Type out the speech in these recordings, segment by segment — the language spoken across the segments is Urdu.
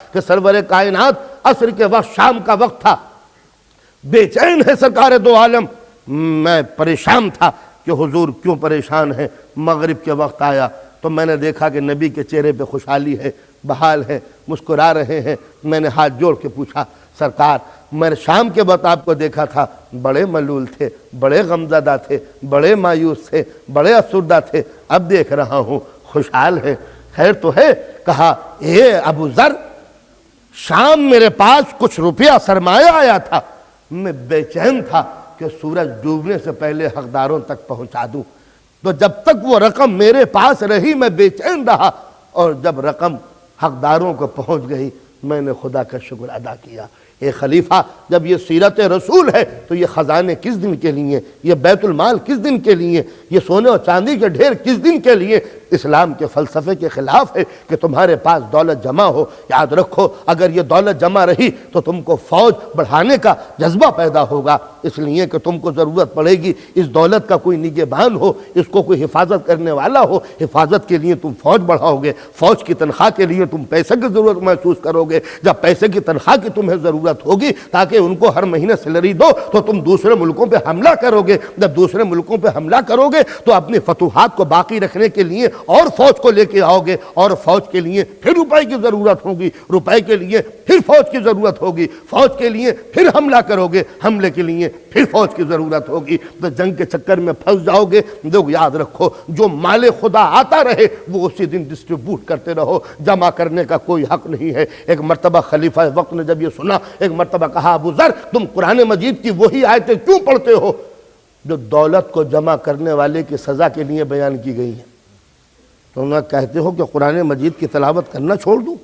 کہ سرور کائنات عصر کے وقت شام کا وقت تھا، بے چین ہے سرکار دو عالم، میں پریشان تھا کہ حضور کیوں پریشان ہیں۔ مغرب کے وقت آیا تو میں نے دیکھا کہ نبی کے چہرے پہ خوشحالی ہے، بحال ہے، مسکرا رہے ہیں۔ میں نے ہاتھ جوڑ کے پوچھا سرکار میں نے شام کے وقت آپ کو دیکھا تھا، بڑے ملول تھے، بڑے غمزدہ تھے، بڑے مایوس تھے، بڑے افسردہ تھے، اب دیکھ رہا ہوں خوشحال ہے، خیر تو ہے؟ کہا اے ابو ذر، شام میرے پاس کچھ روپیہ سرمایہ آیا تھا، میں بے چین تھا کہ سورج ڈوبنے سے پہلے حقداروں تک پہنچا دوں، تو جب تک وہ رقم میرے پاس رہی میں بے چین رہا، اور جب رقم حقداروں کو پہنچ گئی میں نے خدا کا شکر ادا کیا۔ اے خلیفہ، جب یہ سیرت رسول ہے تو یہ خزانے کس دن کے لیے، یہ بیت المال کس دن کے لیے، یہ سونے اور چاندی کے ڈھیر کس دن کے لیے؟ اسلام کے فلسفے کے خلاف ہے کہ تمہارے پاس دولت جمع ہو۔ یاد رکھو اگر یہ دولت جمع رہی تو تم کو فوج بڑھانے کا جذبہ پیدا ہوگا، اس لیے کہ تم کو ضرورت پڑے گی اس دولت کا کوئی نگہبان ہو، اس کو کوئی حفاظت کرنے والا ہو۔ حفاظت کے لیے تم فوج بڑھاؤ گے، فوج کی تنخواہ کے لیے تم پیسے کی ضرورت محسوس کرو گے، جب پیسے کی تنخواہ کی تمہیں ضرورت ہوگی تاکہ ان کو ہر مہینے سیلری دو تو تم دوسرے ملکوں پہ حملہ کرو گے، جب دوسرے ملکوں پہ حملہ کرو گے تو اپنی فتوحات کو باقی رکھنے کے لیے اور فوج کو لے کے آؤ گے، اور فوج کے لیے پھر روپے کی ضرورت ہوگی، روپے کے لیے پھر فوج کی ضرورت ہوگی، فوج کے لیے پھر حملہ کرو گے، حملے کے لیے پھر فوج کی ضرورت ہوگی، تو جنگ کے چکر میں پھنس جاؤ گے۔ لوگ یاد رکھو جو مال خدا آتا رہے وہ اسی دن ڈسٹریبیوٹ کرتے رہو، جمع کرنے کا کوئی حق نہیں ہے۔ ایک مرتبہ خلیفہ وقت نے جب یہ سنا، ایک مرتبہ کہا ابو ذر تم قرآن مجید کی وہی آیتیں کیوں پڑھتے ہو جو دولت کو جمع کرنے والے کی سزا کے لیے بیان کی گئی ہیں؟ تو انہوں نے کہتے ہو کہ قرآن مجید کی تلاوت کرنا چھوڑ دوں؟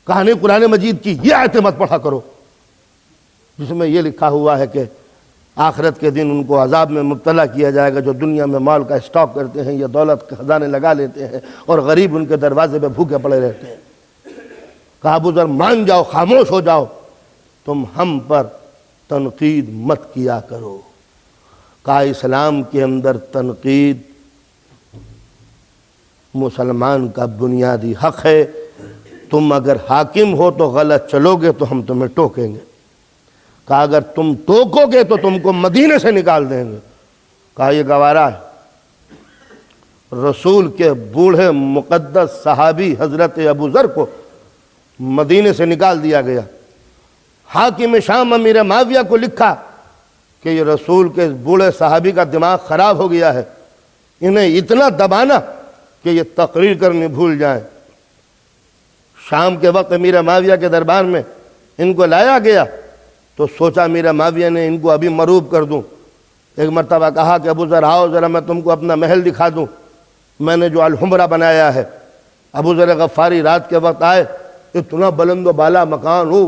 کہا نہیں، قرآن مجید کی یہ آیتیں مت پڑھا کرو جس میں یہ لکھا ہوا ہے کہ آخرت کے دن ان کو عذاب میں مبتلا کیا جائے گا جو دنیا میں مال کا اسٹاک کرتے ہیں، یہ دولت کے خزانے لگا لیتے ہیں اور غریب ان کے دروازے پہ بھوکے پڑے رہتے ہیں۔ کہا ابو ذر مان جاؤ، خاموش ہو جاؤ، تم ہم پر تنقید مت کیا کرو۔ کہا اسلام کے اندر تنقید مسلمان کا بنیادی حق ہے، تم اگر حاکم ہو تو غلط چلو گے تو ہم تمہیں ٹوکیں گے۔ کہا اگر تم ٹوکو گے تو تم کو مدینے سے نکال دیں گے۔ کہا یہ گوارا ہے، رسول کے بوڑھے مقدس صحابی حضرت ابو ذر کو مدینے سے نکال دیا گیا۔ حاکم شام امیر معاویہ کو لکھا کہ یہ رسول کے بوڑھے صحابی کا دماغ خراب ہو گیا ہے، انہیں اتنا دبانا کہ یہ تقریر کرنی بھول جائیں۔ شام کے وقت امیر معاویہ کے دربار میں ان کو لایا گیا تو سوچا امیر معاویہ نے ان کو ابھی مروب کر دوں۔ ایک مرتبہ کہا کہ ابو ذر آؤ ذرا میں تم کو اپنا محل دکھا دوں، میں نے جو الحمرہ بنایا ہے۔ ابو ذر غفاری رات کے وقت آئے، اتنا بلند و بالا مکان، وہ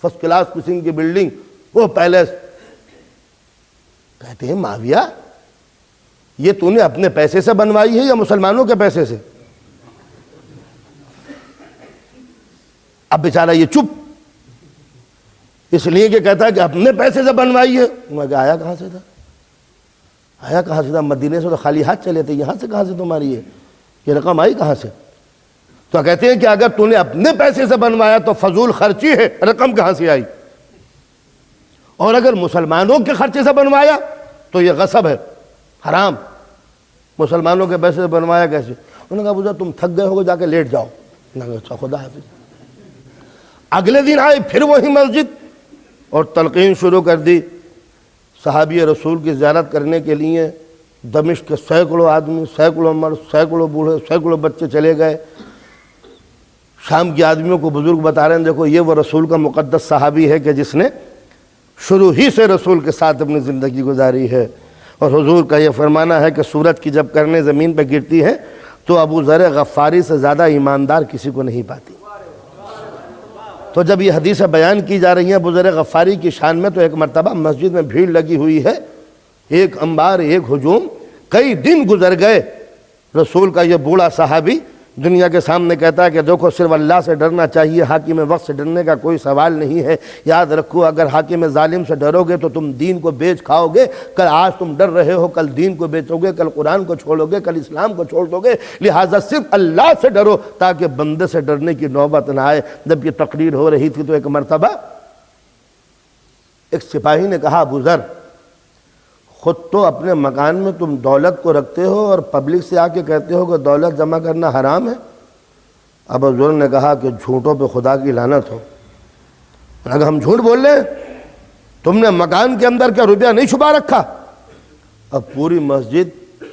فرسٹ کلاس قسم کی بلڈنگ، وہ پیلیس۔ کہتے ہیں معاویہ یہ تو نے اپنے پیسے سے بنوائی ہے یا مسلمانوں کے پیسے سے؟ اب بیچارہ یہ چپ، اس لیے کہ کہتا ہے کہ اپنے پیسے سے بنوائی ہے۔ میں کہا آیا کہاں سے تھا؟ آیا کہاں سے تھا؟ مدینے سے تو خالی ہاتھ چلے تھے، یہاں سے کہاں سے تمہاری ہے یہ رقم آئی کہاں سے؟ تو کہتے ہیں کہ اگر تو نے اپنے پیسے سے بنوایا تو فضول خرچی ہے، رقم کہاں سے آئی؟ اور اگر مسلمانوں کے خرچے سے بنوایا تو یہ غصب ہے، حرام۔ مسلمانوں کے پیسے سے بنوایا کیسے؟ انہوں نے کہا ابو ذر تم تھک گئے ہوگے، جا کے لیٹ جاؤ۔ انہوں نے کہا خدا حافظ۔ اگلے دن آئے پھر وہی مسجد اور تلقین شروع کر دی۔ صحابی رسول کی زیارت کرنے کے لیے دمشق کے سینکڑوں آدمی، سینکڑوں مرد، سینکڑوں بوڑھے، سینکڑوں بچے چلے گئے۔ شام کے آدمیوں کو بزرگ بتا رہے ہیں دیکھو یہ وہ رسول کا مقدس صحابی ہے کہ جس نے شروع ہی سے رسول کے ساتھ اپنی زندگی گزاری ہے، اور حضور کا یہ فرمانا ہے کہ سورج کی جب کرنیں زمین پہ گرتی ہے تو ابو ذر غفاری سے زیادہ ایماندار کسی کو نہیں پاتی۔ تو جب یہ حدیثیں بیان کی جا رہی ہیں ابو ذر غفاری کی شان میں، تو ایک مرتبہ مسجد میں بھیڑ لگی ہوئی ہے، ایک انبار، ایک ہجوم، کئی دن گزر گئے، رسول کا یہ بوڑھا صحابی دنیا کے سامنے کہتا ہے کہ دیکھو صرف اللہ سے ڈرنا چاہیے، حاکم وقت سے ڈرنے کا کوئی سوال نہیں ہے۔ یاد رکھو اگر حاکم ظالم سے ڈرو گے تو تم دین کو بیچ کھاؤ گے۔ کل آج تم ڈر رہے ہو، کل دین کو بیچو گے، کل قرآن کو چھوڑو گے، کل اسلام کو چھوڑ دو گے۔ لہٰذا صرف اللہ سے ڈرو تاکہ بندے سے ڈرنے کی نوبت نہ آئے۔ جب یہ تقریر ہو رہی تھی تو ایک مرتبہ ایک سپاہی نے کہا، ابو ذر خود تو اپنے مکان میں تم دولت کو رکھتے ہو اور پبلک سے آ کے کہتے ہو کہ دولت جمع کرنا حرام ہے۔ ابو ذر نے کہا کہ جھوٹوں پہ خدا کی لعنت ہو، اگر ہم جھوٹ بول رہے ہیں، تم نے مکان کے اندر کیا روپیہ نہیں چھپا رکھا؟ اب پوری مسجد،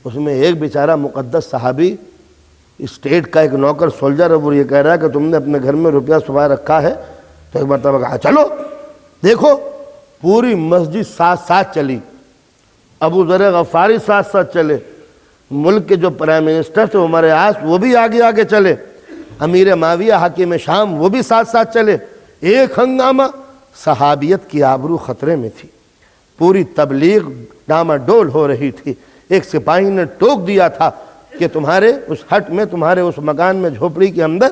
اس میں ایک بیچارہ مقدس صحابی، اسٹیٹ کا ایک نوکر سولجر، وہ یہ کہہ رہا ہے کہ تم نے اپنے گھر میں روپیہ چھپا رکھا ہے۔ تو ایک مرتبہ کہا چلو دیکھو، پوری مسجد ساتھ ساتھ چلی، ابو ذر غفاری ساتھ ساتھ چلے، ملک کے جو پرائم منسٹر تھے عمر عاص وہ بھی آگے آگے چلے، امیر معاویہ حاکم شام وہ بھی ساتھ ساتھ چلے۔ ایک ہنگامہ، صحابیت کی آبرو خطرے میں تھی، پوری تبلیغ ڈاماڈول ہو رہی تھی۔ ایک سپاہی نے ٹوک دیا تھا کہ تمہارے اس ہٹ میں، تمہارے اس مکان میں، جھوپڑی کے اندر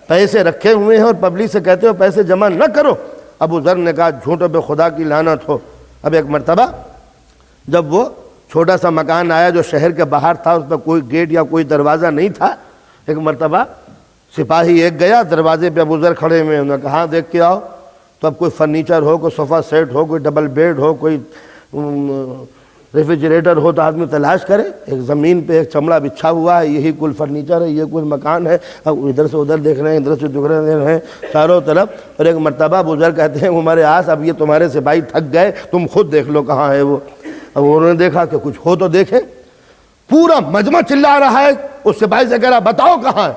پیسے رکھے ہوئے ہیں اور پبلک سے کہتے ہو پیسے جمع نہ کرو۔ ابو ذر نے کہا جھوٹوں پہ خدا کی لعنت ہو۔ اب ایک مرتبہ جب وہ چھوٹا سا مکان آیا جو شہر کے باہر تھا، اس پہ کوئی گیٹ یا کوئی دروازہ نہیں تھا، ایک مرتبہ سپاہی ایک گیا، دروازے پہ ابو ذر کھڑے ہوئے، انہوں نے کہا دیکھ کے آؤ۔ تو اب کوئی فرنیچر ہو، کوئی صوفہ سیٹ ہو، کوئی ڈبل بیڈ ہو، کوئی ریفریجریٹر ہو تو آدمی تلاش کرے۔ ایک زمین پہ ایک چمڑا بچھا ہوا ہے، یہی کل فرنیچر ہے، یہ کل مکان ہے۔ اب ادھر سے ادھر دیکھ رہے ہیں، ادھر سے دیکھ رہے ہیں چاروں طرف۔ اور ایک مرتبہ ابو ذر کہتے ہیں عمر عاص اب یہ تمہارے سپاہی تھک گئے، تم خود دیکھ لو کہاں ہے وہ۔ اب انہوں نے دیکھا کہ کچھ ہو تو دیکھیں، پورا مجمع چلا رہا ہے، اس سپاہی سے کہہ رہا بتاؤ کہاں ہے۔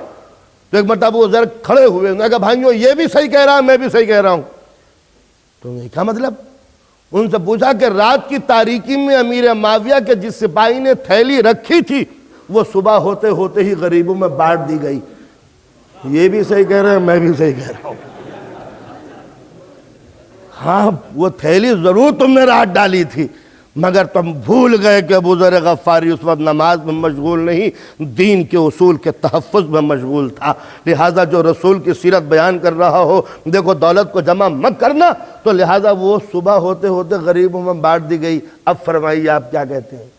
تو ایک مرتبہ ابو ذر کھڑے ہوئے، انہوں نے کہا بھائیوں یہ بھی صحیح کہہ رہا ہے، میں بھی صحیح کہہ رہا ہوں۔ تو کیا مطلب؟ ان سے پوچھا کہ رات کی تاریکی میں امیر معاویہ کے جس سپاہی نے تھیلی رکھی تھی وہ صبح ہوتے ہوتے ہی غریبوں میں بانٹ دی گئی۔ یہ بھی صحیح کہہ رہے ہیں، میں بھی صحیح کہہ رہا ہوں۔ ہاں وہ تھیلی ضرور تم نے رات ڈالی تھی، مگر تم بھول گئے کہ ابو ذر غفاری اس وقت نماز میں مشغول نہیں، دین کے اصول کے تحفظ میں مشغول تھا۔ لہٰذا جو رسول کی سیرت بیان کر رہا ہو، دیکھو دولت کو جمع مت کرنا، تو لہٰذا وہ صبح ہوتے ہوتے غریبوں میں بانٹ دی گئی۔ اب فرمائیے آپ کیا کہتے ہیں؟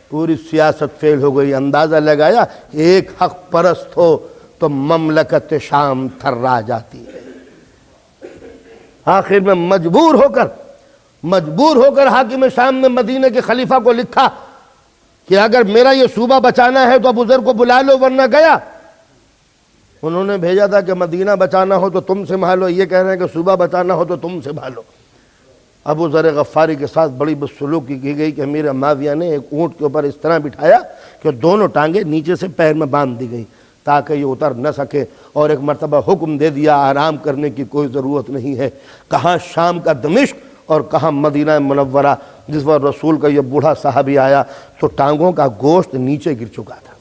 پوری سیاست فیل ہو گئی۔ اندازہ لگایا ایک حق پرست ہو تو مملکت شام تھرا جاتی ہے۔ آخر میں مجبور ہو کر حاکم شام نے مدینہ کے خلیفہ کو لکھا کہ اگر میرا یہ صوبہ بچانا ہے تو ابو ذر کو بلا لو ورنہ گیا۔ انہوں نے بھیجا تھا کہ مدینہ بچانا ہو تو تم سنبھالو، یہ کہہ رہے ہیں کہ صوبہ بچانا ہو تو تم سنبھالو۔ ابو ذر غفاری کے ساتھ بڑی بدسلوکی کی گئی کہ امیر معاویہ نے ایک اونٹ کے اوپر اس طرح بٹھایا کہ دونوں ٹانگیں نیچے سے پیر میں باندھ دی گئی تاکہ یہ اتر نہ سکے، اور ایک مرتبہ حکم دے دیا آرام کرنے کی کوئی ضرورت نہیں ہے۔ کہاں شام کا دمشق اور کہاں مدینہ منورہ۔ جس وقت رسول کا یہ بوڑھا صحابی آیا تو ٹانگوں کا گوشت نیچے گر چکا تھا۔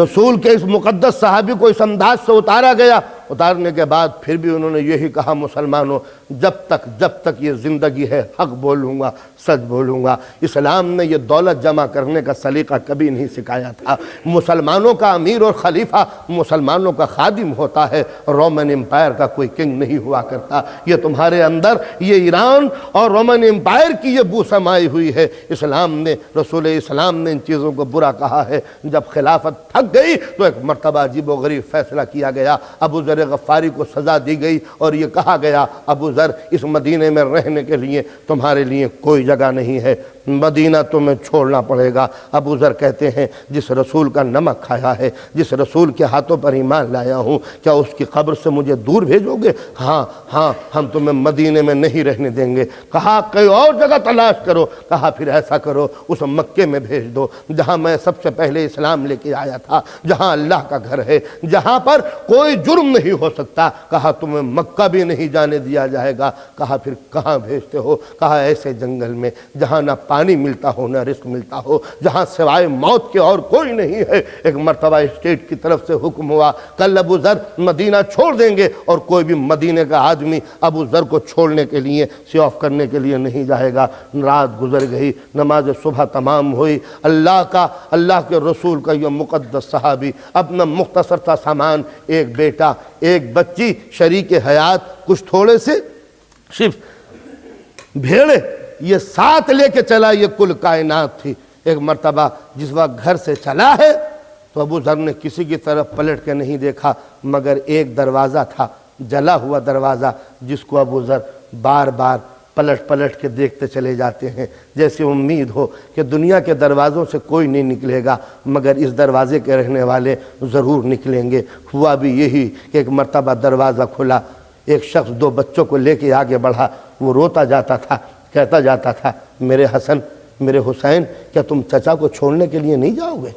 رسول کے اس مقدس صحابی کو اس انداز سے اتارا گیا، اتارنے کے بعد پھر بھی انہوں نے یہی کہا مسلمانوں جب تک یہ زندگی ہے حق بولوں گا، سچ بولوں گا۔ اسلام نے یہ دولت جمع کرنے کا سلیقہ کبھی نہیں سکھایا تھا۔ مسلمانوں کا امیر اور خلیفہ مسلمانوں کا خادم ہوتا ہے، رومن امپائر کا کوئی کنگ نہیں ہوا کرتا۔ یہ تمہارے اندر یہ ایران اور رومن امپائر کی یہ بو سمائی ہوئی ہے۔ اسلام نے، رسول اسلام نے ان چیزوں کو برا کہا ہے۔ جب خلافت تھک گئی تو ایک مرتبہ عجیب و غریب فیصلہ کیا گیا، ابو ذر غفاری کو سزا دی گئی اور یہ کہا گیا ابو ذر اس مدینے میں رہنے کے لیے تمہارے لیے کوئی جگہ نہیں ہے، مدینہ تمہیں چھوڑنا پڑے گا۔ ابو ذر کہتے ہیں جس رسول کا نمک کھایا ہے، جس رسول کے ہاتھوں پر ایمان لایا ہوں، کیا اس کی قبر سے مجھے دور بھیجو گے؟ ہاں ہم تمہیں مدینے میں نہیں رہنے دیں گے۔ کہا کوئی اور جگہ تلاش کرو۔ کہا پھر ایسا کرو اس مکے میں بھیج دو جہاں میں سب سے پہلے اسلام لے کے آیا تھا، جہاں اللہ کا گھر ہے، جہاں پر کوئی جرم نہیں ہو سکتا۔ کہا تمہیں مکہ بھی نہیں جانے دیا جائے جائے گا۔ کہا پھر کہاں بھیجتے ہو؟ کہا ایسے جنگل میں جہاں نہ پانی ملتا ہو نہ رزق ملتا ہو، جہاں سوائے موت کے اور کوئی نہیں ہے۔ ایک مرتبہ اسٹیٹ کی طرف سے حکم ہوا کل ابو ذر مدینہ چھوڑ دیں گے، اور کوئی بھی مدینے کا آدمی ابو ذر کو چھوڑنے کے لیے سی آف کرنے کے لیے نہیں جائے گا۔ رات گزر گئی، نماز صبح تمام ہوئی، اللہ کے رسول کا یہ مقدس صحابی اپنا مختصر سا سامان، ایک بیٹا ایک بچی شریک حیات، کچھ تھوڑے سے صرف بھیڑے، یہ ساتھ لے کے چلا، یہ کل کائنات تھی۔ ایک مرتبہ جس وقت گھر سے چلا ہے تو ابو ذر نے کسی کی طرف پلٹ کے نہیں دیکھا، مگر ایک دروازہ تھا، جلا ہوا دروازہ، جس کو ابو ذر بار بار پلٹ کے دیکھتے چلے جاتے ہیں، جیسے امید ہو کہ دنیا کے دروازوں سے کوئی نہیں نکلے گا مگر اس دروازے کے رہنے والے ضرور نکلیں گے۔ ہوا بھی یہی کہ ایک مرتبہ دروازہ کھلا، ایک شخص دو بچوں کو لے کے آگے بڑھا، وہ روتا جاتا تھا، کہتا جاتا تھا میرے حسن میرے حسین، کیا تم چچا کو چھوڑنے کے لیے نہیں جاؤ گے؟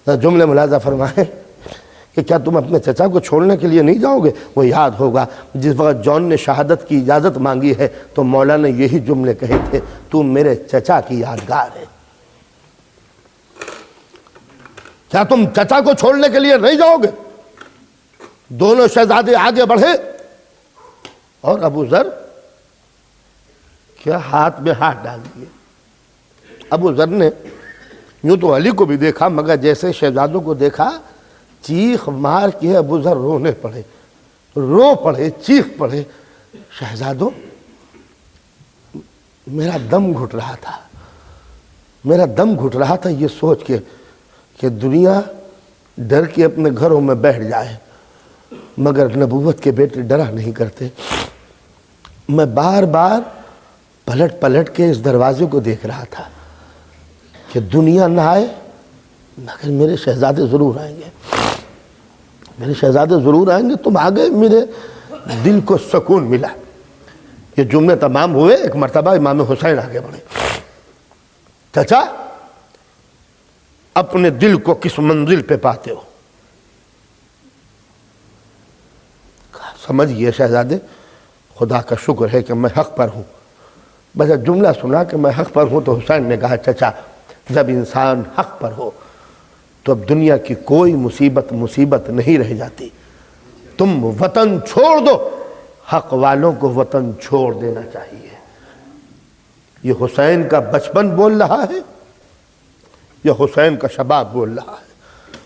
جملے ملاحظہ فرمائیں کہ کیا تم اپنے چچا کو چھوڑنے کے لیے نہیں جاؤ گے؟ وہ یاد ہوگا جس وقت جون نے شہادت کی اجازت مانگی ہے تو مولا نے یہی جملے کہے تھے، تو میرے چچا کی یادگار ہے۔ کیا تم چچا کو چھوڑنے کے لیے نہیں جاؤ گے؟ دونوں شہزادے آگے بڑھے اور ابو ذر کیا ہاتھ میں ہاتھ ڈال دیے۔ ابو ذر نے یوں تو علی کو بھی دیکھا، مگر جیسے شہزادوں کو دیکھا چیخ مار کے ابو ذر رونے پڑے، رو پڑے، چیخ پڑے، شہزادوں میرا دم گھٹ رہا تھا، میرا دم گھٹ رہا تھا یہ سوچ کے کہ دنیا ڈر کے اپنے گھروں میں بیٹھ جائے، مگر نبوت کے بیٹے ڈرا نہیں کرتے۔ میں بار بار پلٹ کے اس دروازے کو دیکھ رہا تھا کہ دنیا نہ آئے مگر میرے شہزادے ضرور آئیں گے، میرے شہزادے ضرور آئیں گے۔ تم آگئے، میرے دل کو سکون ملا۔ یہ جملے تمام ہوئے، ایک مرتبہ امام حسین آگے بڑھے، چچا اپنے دل کو کس منزل پہ پاتے ہو؟ سمجھئے شہزادے خدا کا شکر ہے کہ میں حق پر ہوں۔ بس جملہ سنا کہ میں حق پر ہوں تو حسین نے کہا چچا جب انسان حق پر ہو تو اب دنیا کی کوئی مصیبت نہیں رہ جاتی۔ تم وطن چھوڑ دو، حق والوں کو وطن چھوڑ دینا چاہیے۔ یہ حسین کا بچپن بول رہا ہے، یہ حسین کا شباب بول رہا ہے۔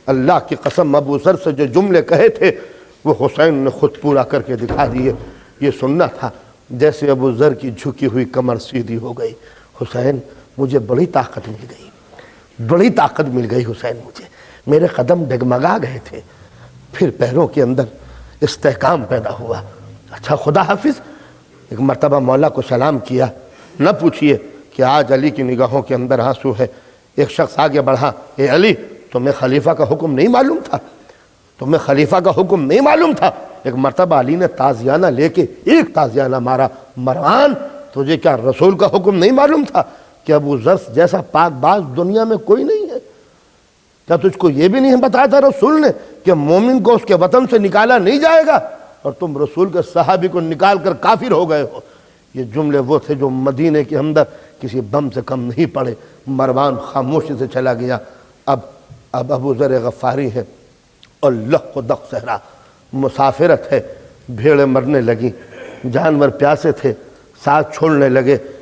اللہ کی قسم ابو ذر سے جو جملے کہے تھے وہ حسین نے خود پورا کر کے دکھا دیے۔ یہ سننا تھا جیسے ابو ذر کی جھکی ہوئی کمر سیدھی ہو گئی۔ حسین مجھے بڑی طاقت مل گئی، بڑی طاقت مل گئی حسین مجھے، میرے قدم ڈگمگا گئے تھے، پھر پیروں کے اندر استحکام پیدا ہوا۔ اچھا خدا حافظ۔ ایک مرتبہ مولا کو سلام کیا، نہ پوچھئے کہ آج علی کی نگاہوں کے اندر آنسو ہے۔ ایک شخص آگے بڑھا، اے علی تمہیں خلیفہ کا حکم نہیں معلوم تھا؟ تمہیں خلیفہ کا حکم نہیں معلوم تھا؟ ایک مرتبہ علی نے تازیانہ لے کے ایک تازیانہ مارا، مروان تجھے کیا رسول کا حکم نہیں معلوم تھا کہ ابو ذر جیسا پاک باز دنیا میں کوئی نہیں ہے؟ کیا تجھ کو یہ بھی نہیں بتایا تھا رسول نے کہ مومن کو اس کے وطن سے نکالا نہیں جائے گا، اور تم رسول کے صحابی کو نکال کر کافر ہو گئے ہو؟ یہ جملے وہ تھے جو مدینے کے اندر کسی بم سے کم نہیں پڑے۔ مروان خاموشی سے چلا گیا۔ اب ابو ذر غفاری ہے اور لق و دق صحرا، مسافرت ہے، بھیڑیں مرنے لگیں، جانور پیاسے تھے، ساتھ چھوڑنے لگے۔